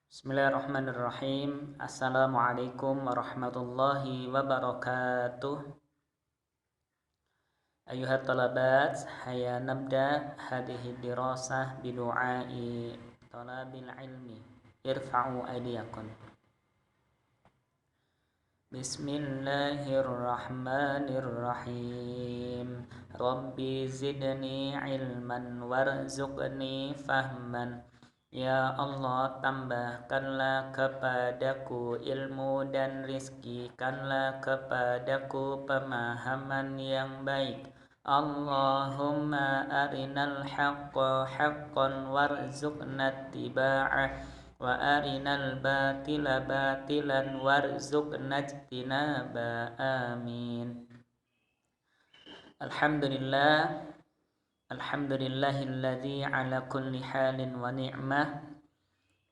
Bismillahirrahmanirrahim. Assalamualaikum warahmatullahi wabarakatuh. Ayuhat talabat, haya nabda hadhihi dirasah bidu'ai talabil ilmi. Irfa'u aydiyakum. Bismillahirrahmanirrahim. Rabbi zidni ilman warzuqni fahman. Ya Allah, tambahkanlah kepadaku ilmu dan rizkikanlah kepadaku pemahaman yang baik. Allahumma arinal haqqa haqqan warzuqna ittiba'ah wa arinal batila batilan warzuqna ijtinaba. Amin. Alhamdulillah. Alhamdulillahilladzi ala kulli halin wa ni'mah.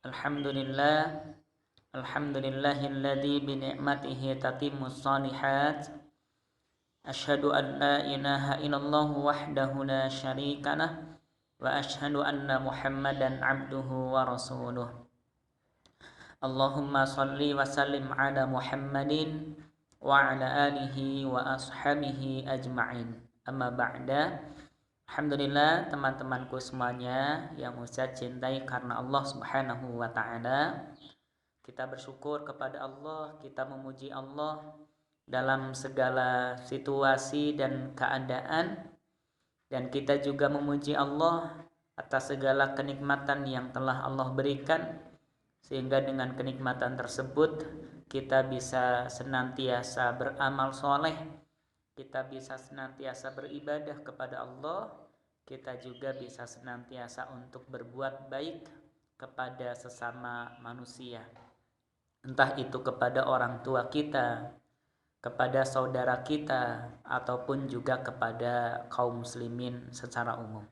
Alhamdulillahilladzi bi ni'matihi tatimmus shalihat. Asyhadu an la ilaha illallah wahdahu la syarikalah wa asyhadu anna Muhammadan abduhu wa rasuluh. Allahumma shalli wa sallim ala Muhammadin wa ala alihi wa ashabihi ajma'in. Amma ba'da. Alhamdulillah teman-temanku semuanya yang Ustaz cintai karena Allah Subhanahu wa ta'ala. Kita bersyukur kepada Allah, kita memuji Allah dalam segala situasi dan keadaan. Dan kita juga memuji Allah atas segala kenikmatan yang telah Allah berikan. Sehingga dengan kenikmatan tersebut kita bisa senantiasa beramal soleh. Kita bisa senantiasa beribadah kepada Allah. Kita juga bisa senantiasa untuk berbuat baik kepada sesama manusia. Entah itu kepada orang tua kita, kepada saudara kita, ataupun juga kepada kaum muslimin secara umum.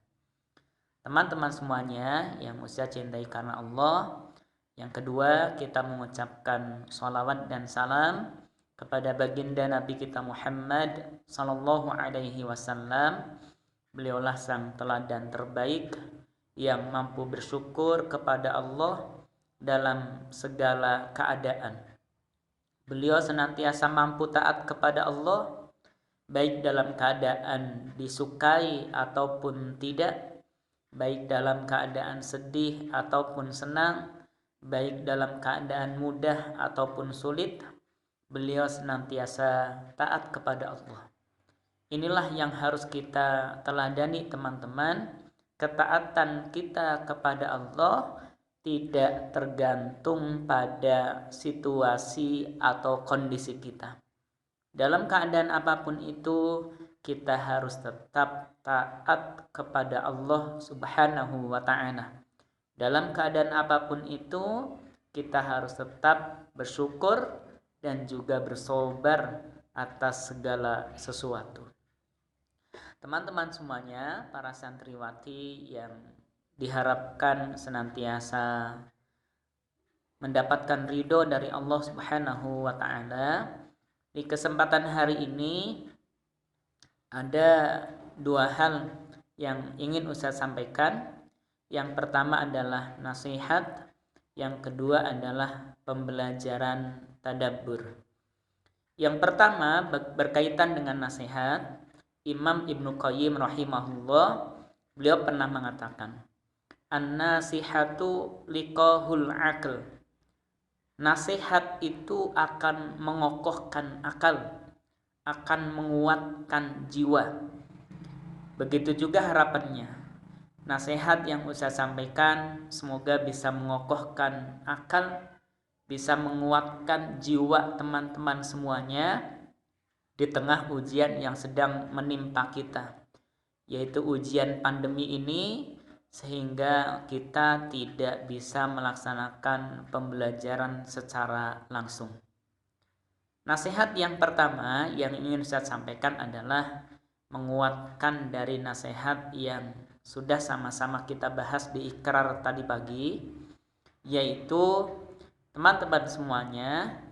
Teman-teman semuanya yang Ustaz cintai karena Allah. Yang kedua, kita mengucapkan sholawat dan salam kepada baginda Nabi kita Muhammad sallallahu alaihi wasallam. Beliaulah sang teladan terbaik yang mampu bersyukur kepada Allah dalam segala keadaan. Beliau senantiasa mampu taat kepada Allah baik dalam keadaan disukai ataupun tidak, baik dalam keadaan sedih ataupun senang, baik dalam keadaan mudah ataupun sulit. Beliau senantiasa taat kepada Allah. Inilah yang harus kita teladani teman-teman. Ketaatan kita kepada Allah tidak tergantung pada situasi atau kondisi kita. Dalam keadaan apapun itu, kita harus tetap taat kepada Allah Subhanahu wa ta'ala. Dalam keadaan apapun itu, kita harus tetap bersyukur dan juga bersabar atas segala sesuatu. Teman-teman semuanya, para santriwati yang diharapkan senantiasa mendapatkan ridho dari Allah Subhanahu wa ta'ala. Di kesempatan hari ini ada dua hal yang ingin Ustaz sampaikan. Yang pertama adalah nasihat, yang kedua adalah pembelajaran tadabbur. Yang pertama berkaitan dengan nasihat. Imam Ibnu Qayyim rahimahullah, beliau pernah mengatakan, an-nasihatu liqahul aql. Nasihat itu akan mengokohkan akal, akan menguatkan jiwa. Begitu juga harapannya. Nasihat yang Ustaz sampaikan semoga bisa mengokohkan akal, bisa menguatkan jiwa teman-teman semuanya di tengah ujian yang sedang menimpa kita, yaitu ujian pandemi ini, sehingga kita tidak bisa melaksanakan pembelajaran secara langsung. Nasihat yang pertama yang ingin saya sampaikan adalah menguatkan dari nasihat yang sudah sama-sama kita bahas di ikrar tadi pagi, yaitu teman-teman semuanya,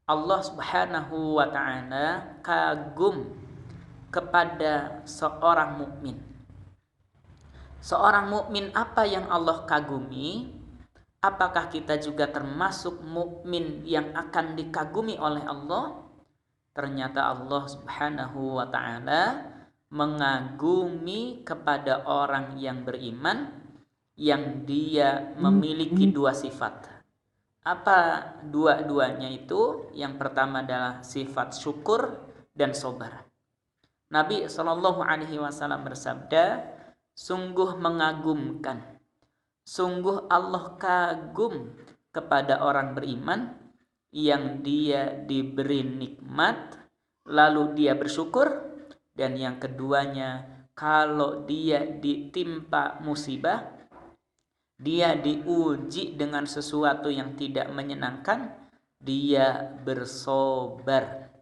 Allah Subhanahu wa ta'ala kagum kepada seorang mukmin. Seorang mukmin apa yang Allah kagumi? Apakah kita juga termasuk mukmin yang akan dikagumi oleh Allah? Ternyata Allah Subhanahu wa taala mengagumi kepada orang yang beriman yang dia memiliki dua sifat. Apa dua-duanya itu? Yang pertama adalah sifat syukur dan sabar. Nabi Shallallahu alaihi wasallam bersabda, sungguh mengagumkan, sungguh Allah kagum kepada orang beriman yang dia diberi nikmat lalu dia bersyukur, dan yang keduanya kalau dia ditimpa musibah, dia diuji dengan sesuatu yang tidak menyenangkan, dia bersabar.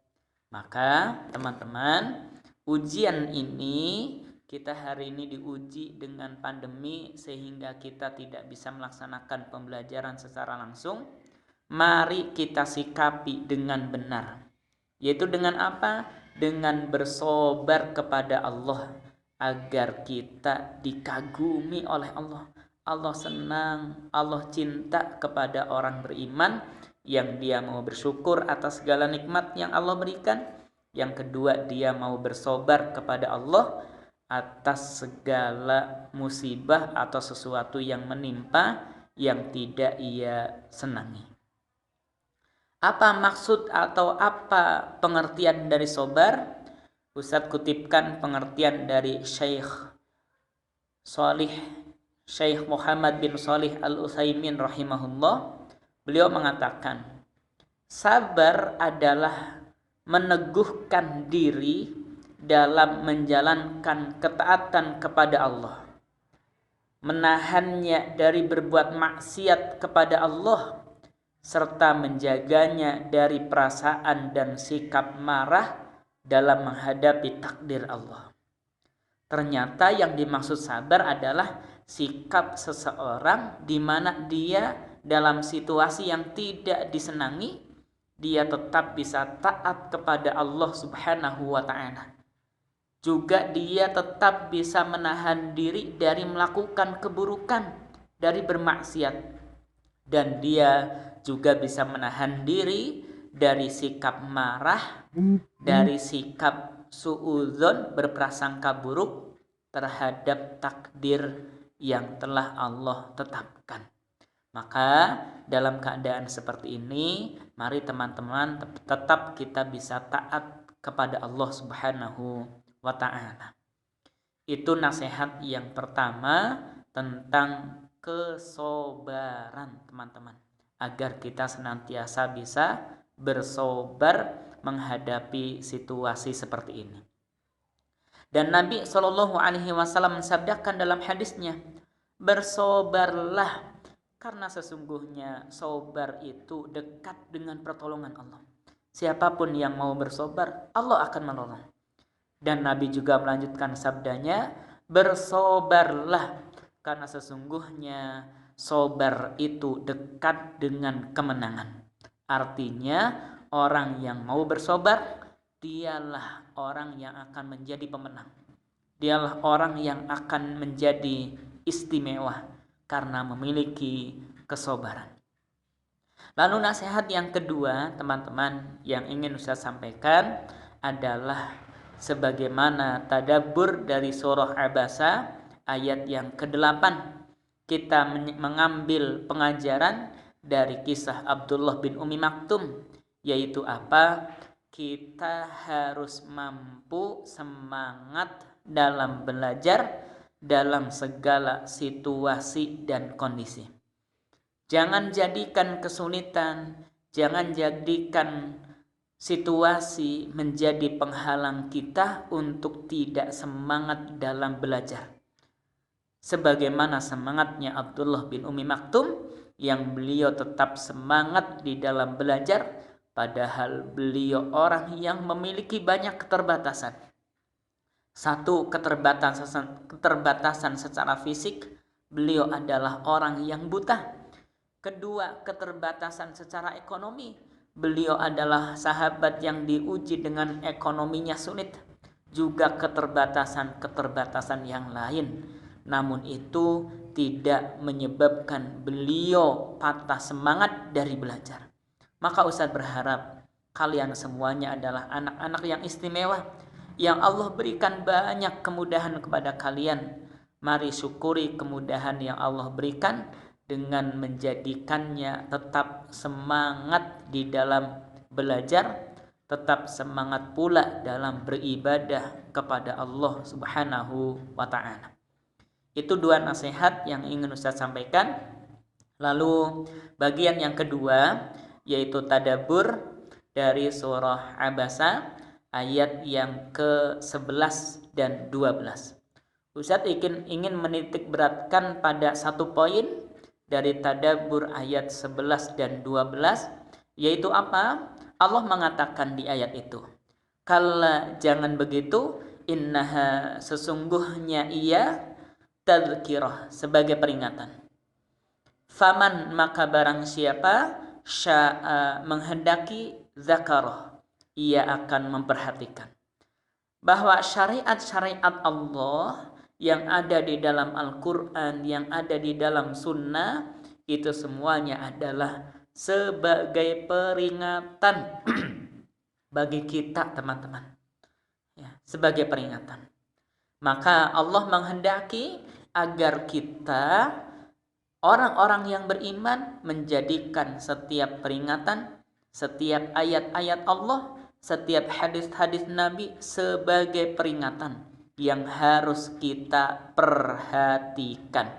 Maka teman-teman, ujian ini kita hari ini diuji dengan pandemi sehingga kita tidak bisa melaksanakan pembelajaran secara langsung. Mari kita sikapi dengan benar. Yaitu dengan apa? Dengan bersabar kepada Allah agar kita dikagumi oleh Allah. Allah senang, Allah cinta kepada orang beriman yang dia mau bersyukur atas segala nikmat yang Allah berikan. Yang kedua, dia mau bersabar kepada Allah atas segala musibah atau sesuatu yang menimpa yang tidak ia senangi. Apa maksud atau apa pengertian dari sabar? Ustadz kutipkan pengertian dari Syekh Muhammad bin Shalih Al-Utsaimin rahimahullah. Beliau mengatakan, sabar adalah meneguhkan diri dalam menjalankan ketaatan kepada Allah, menahannya dari berbuat maksiat kepada Allah, serta menjaganya dari perasaan dan sikap marah dalam menghadapi takdir Allah. Ternyata yang dimaksud sabar adalah sikap seseorang di mana dia dalam situasi yang tidak disenangi, dia tetap bisa taat kepada Allah Subhanahu wa taala. Juga dia tetap bisa menahan diri dari melakukan keburukan, dari bermaksiat. Dan dia juga bisa menahan diri dari sikap marah, dari sikap suudzon, berprasangka buruk terhadap takdir yang telah Allah tetapkan. Maka dalam keadaan seperti ini, mari teman-teman tetap kita bisa taat kepada Allah Subhanahu wa ta'ala. Itu nasihat yang pertama tentang kesabaran, teman-teman, agar kita senantiasa bisa bersabar menghadapi situasi seperti ini. Dan Nabi Shallallahu alaihi wasallam mensabdakan dalam hadisnya, bersabarlah karena sesungguhnya sabar itu dekat dengan pertolongan Allah. Siapapun yang mau bersabar, Allah akan menolong. Dan Nabi juga melanjutkan sabdanya, bersabarlah karena sesungguhnya sabar itu dekat dengan kemenangan. Artinya orang yang mau bersabar, dialah orang yang akan menjadi pemenang. Dialah orang yang akan menjadi istimewa karena memiliki kesabaran. Lalu nasihat yang kedua, teman-teman, yang ingin saya sampaikan adalah sebagaimana tadabbur dari surah Abasa ayat yang ke-8. Kita mengambil pengajaran dari kisah Abdullah bin Umi Maktum, yaitu apa? Kita harus mampu semangat dalam belajar dalam segala situasi dan kondisi. Jangan jadikan kesulitan, jangan jadikan situasi menjadi penghalang kita untuk tidak semangat dalam belajar. Sebagaimana semangatnya Abdullah bin Umi Maktum yang beliau tetap semangat di dalam belajar, padahal beliau orang yang memiliki banyak keterbatasan. Satu, keterbatasan secara fisik, beliau adalah orang yang buta. Kedua, keterbatasan secara ekonomi, beliau adalah sahabat yang diuji dengan ekonominya sulit. Juga keterbatasan yang lain, Namun itu tidak menyebabkan beliau patah semangat dari belajar. Maka Ustadz berharap kalian semuanya adalah anak-anak yang istimewa, yang Allah berikan banyak kemudahan kepada kalian. Mari syukuri kemudahan yang Allah berikan dengan menjadikannya tetap semangat di dalam belajar, tetap semangat pula dalam beribadah kepada Allah Subhanahu wa ta'ala. Itu dua nasihat yang ingin Ustaz sampaikan. Lalu bagian yang kedua yaitu tadabbur dari surah Abasa ayat yang ke-11 dan 12. Ustaz ingin menitik beratkan pada satu poin dari tadabbur ayat 11 dan 12, yaitu apa? Allah mengatakan di ayat itu, kalla jangan begitu, innaha sesungguhnya ia tadzkirah sebagai peringatan. Faman maka barang siapa sya'a menghendaki zakarah, ia akan memperhatikan bahwa syariat-syariat Allah yang ada di dalam Al-Quran, yang ada di dalam Sunnah, itu semuanya adalah sebagai peringatan bagi kita teman-teman, ya, sebagai peringatan. Maka Allah menghendaki agar kita orang-orang yang beriman menjadikan setiap peringatan, setiap ayat-ayat Allah, setiap hadis-hadis Nabi sebagai peringatan yang harus kita perhatikan.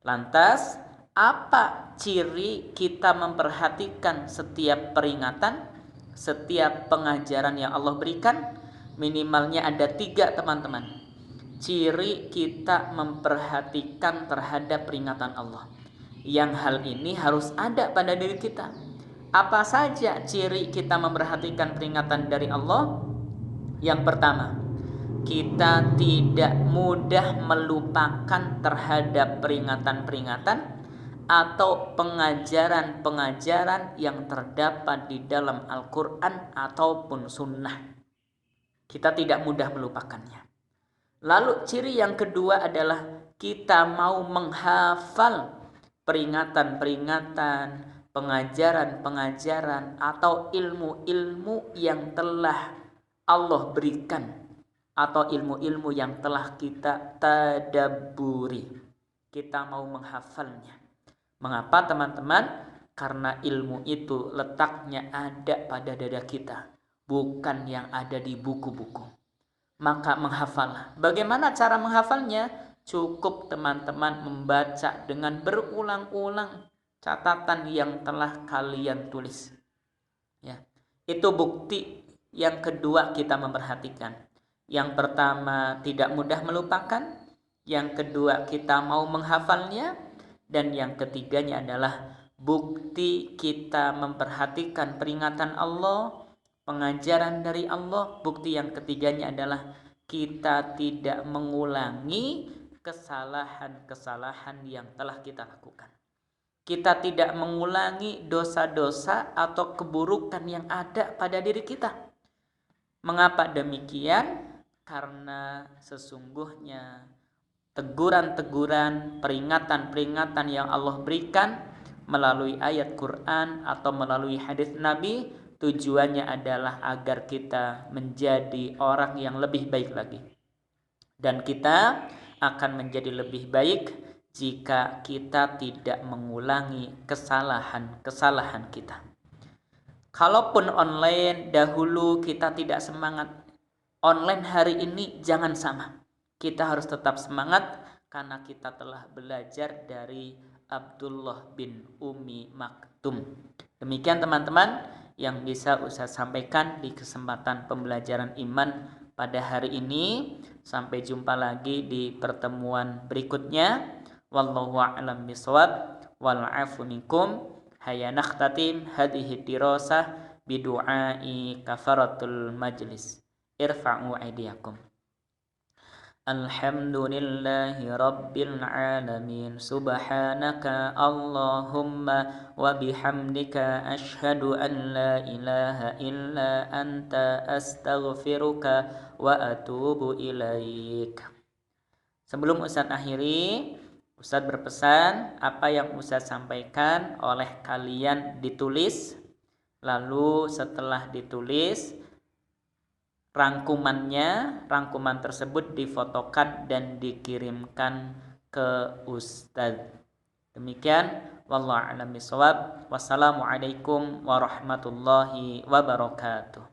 Lantas, apa ciri kita memperhatikan setiap peringatan, setiap pengajaran yang Allah berikan? Minimalnya ada 3, teman-teman. Ciri kita memperhatikan terhadap peringatan Allah. Yang hal ini harus ada pada diri kita. Apa saja ciri kita memperhatikan peringatan dari Allah? Yang pertama, kita tidak mudah melupakan terhadap peringatan-peringatan atau pengajaran-pengajaran yang terdapat di dalam Al-Quran ataupun Sunnah. Kita tidak mudah melupakannya. Lalu ciri yang kedua adalah kita mau menghafal peringatan-peringatan, pengajaran-pengajaran atau ilmu-ilmu yang telah Allah berikan, atau ilmu-ilmu yang telah kita tadabburi. Kita mau menghafalnya. Mengapa teman-teman? Karena ilmu itu letaknya ada pada dada kita, bukan yang ada di buku-buku. Maka menghafallah. Bagaimana cara menghafalnya? Cukup teman-teman membaca dengan berulang-ulang catatan yang telah kalian tulis. Ya, itu bukti yang kedua kita memperhatikan. Yang pertama, tidak mudah melupakan. Yang kedua, kita mau menghafalnya. Dan yang ketiganya adalah bukti kita memperhatikan peringatan Allah, pengajaran dari Allah. Bukti yang ketiganya adalah kita tidak mengulangi kesalahan-kesalahan yang telah kita lakukan. Kita tidak mengulangi dosa-dosa atau keburukan yang ada pada diri kita. Mengapa demikian? Karena sesungguhnya teguran-teguran, peringatan-peringatan yang Allah berikan melalui ayat Quran atau melalui hadis Nabi, tujuannya adalah agar kita menjadi orang yang lebih baik lagi. Dan kita akan menjadi lebih baik jika kita tidak mengulangi kesalahan-kesalahan kita. Kalaupun online dahulu kita tidak semangat, online hari ini jangan sama. Kita harus tetap semangat karena kita telah belajar dari Abdullah bin Ummi Maktum. Demikian teman-teman yang bisa Ustaz sampaikan di kesempatan pembelajaran iman pada hari ini. Sampai jumpa lagi di pertemuan berikutnya. Wallahu a'lam bishawab. Wal 'afu minkum. Hayya nakhtatim hadhihi dirasah bidu'ai kafaratul majlis. Irfa'u aydiyakum. Alhamdulillahi rabbil alamin. Subhanaka Allahumma wa bihamdika ashhadu an la ilaha illa anta astaghfiruka wa atubu ilaik. Sebelum Ustadz akhiri, Ustadz berpesan apa yang Ustadz sampaikan oleh kalian ditulis, lalu setelah ditulis rangkuman tersebut difotokan dan dikirimkan ke Ustadz. Demikian, wallahu a'lam bishawab. Wassalamualaikum warahmatullahi wabarakatuh.